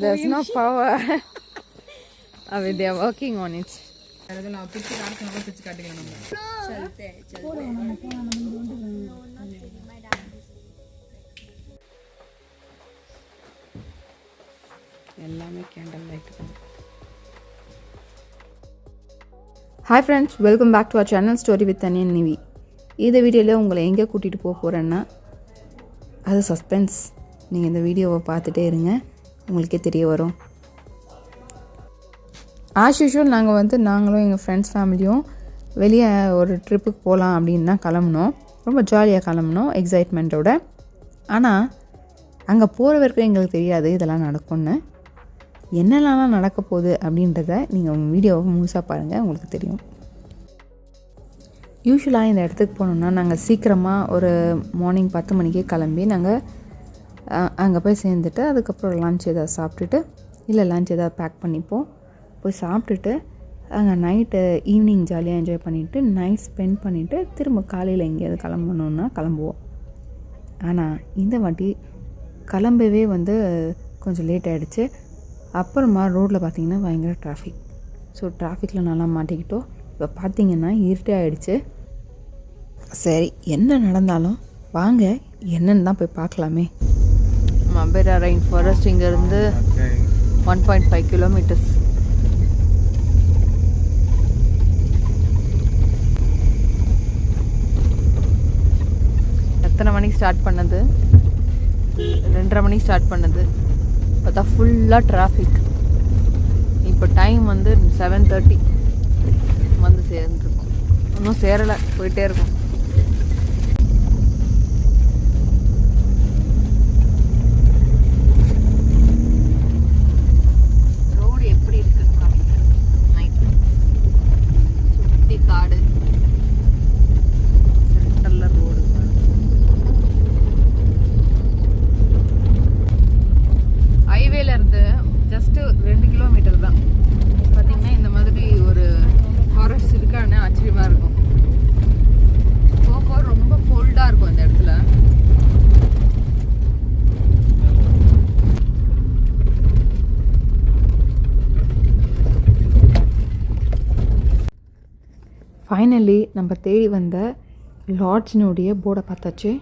there's no power. I mean, they are working on it. எல்லாமே candle light தான். Hi friends, welcome back to our channel story with Thani and Nivi. இந்த வீடியோவில் உங்களை எங்கே கூட்டிகிட்டு போக போகிறேன்னா அது சஸ்பென்ஸ். நீங்கள் இந்த வீடியோவை பார்த்துட்டே இருங்க, உங்களுக்கே தெரிய வரும். ஆஸ் யூஷுவல் நாங்களும் எங்கள் ஃப்ரெண்ட்ஸ் ஃபேமிலியும் வெளியே ஒரு ட்ரிப்புக்கு போகலாம் அப்படின்னு தான் கிளம்புனோம். ரொம்ப ஜாலியாக கிளம்புனோம், எக்ஸைட்மெண்ட்டோட. ஆனால் அங்கே போகிற வரைக்கும் எங்களுக்கு தெரியாது இதெல்லாம் நடக்கும்னு. என்னெல்லாம் நடக்க போகுது அப்படின்றத நீங்கள் வீடியோவை முழுசாக பாருங்கள், உங்களுக்கு தெரியும். யூஸ்வலாக இந்த இடத்துக்கு போனோம்னா நாங்கள் சீக்கிரமாக ஒரு மார்னிங் 10 மணிக்கே கிளம்பி நாங்கள் அங்கே போய் சேர்ந்துட்டு அதுக்கப்புறம் லன்ச் எதாவது சாப்பிட்டுட்டு இல்லை லன்ச் எதாவது பேக் பண்ணிப்போம். போய் சாப்பிட்டுட்டு அங்கே நைட்டு ஈவினிங் ஜாலியாக என்ஜாய் பண்ணிவிட்டு நைட் ஸ்பெண்ட் பண்ணிவிட்டு திரும்ப காலையில் எங்கேயாவது கிளம்பணுன்னா கிளம்புவோம். ஆனால் இந்த வாட்டி கிளம்பவே கொஞ்சம் லேட் ஆகிடுச்சு. அப்புறமா ரோட்டில் பார்த்திங்கன்னா பயங்கர டிராஃபிக். ஸோ டிராஃபிக்கில் நல்லா மாட்டிக்கிட்டோம். இப்போ பார்த்திங்கன்னா இருட்டே ஆகிடுச்சு. சரி, என்ன நடந்தாலும் வாங்க என்னன்னு தான் போய் பார்க்கலாமே. மபேரா ரெயின் ஃபாரஸ்ட் இங்கேருந்து 1.5 கிலோமீட்டர்ஸ். எத்தனை மணிக்கு ஸ்டார்ட் பண்ணது? 2:30 மணிக்கு ஸ்டார்ட் பண்ணது. பார்த்தா ஃபுல்லாக டிராஃபிக். இப்போ டைம் 7:30 சேர்ந்துருக்கோம். இன்னும் சேரலை, போயிட்டே இருக்கும். ரோடு எப்படி இருக்குன்னு காமிக்கிறேன். நைட் சுற்றி காடு, சென்டரில் ரோடு. ஹைவேல இருந்து ஜஸ்ட்டு 2 கிலோமீட்டர் தான். பார்த்திங்கன்னா இந்த மாதிரி ஒரு ஃபாரஸ்ட் இருக்கான்னு ஆச்சரியமாக இருக்கும். போக ரொம்ப கோல்டாக இருக்கும் இந்த இடத்துல. ஃபைனலி நம்ம தேடி வந்த லாட்ஜினுடைய போர்டை பார்த்தாச்சு.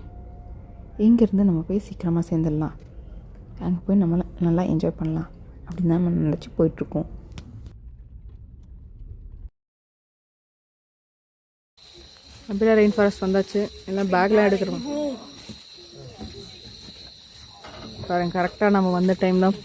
இங்கேருந்து நம்ம போய் சீக்கிரமாக சேர்ந்துடலாம், அங்கே போய் நம்மளை நல்லா என்ஜாய் பண்ணலாம் அப்படின்னு தான் நம்ம நினச்சி போயிட்டுருக்கோம். அப்படியே ரெயின் ஃபாரஸ்ட் வந்தாச்சு. எல்லாம் பேக்கில் எடுக்கிறோம் பாருங்க. கரெக்டாக நம்ம வந்த டைம் தான்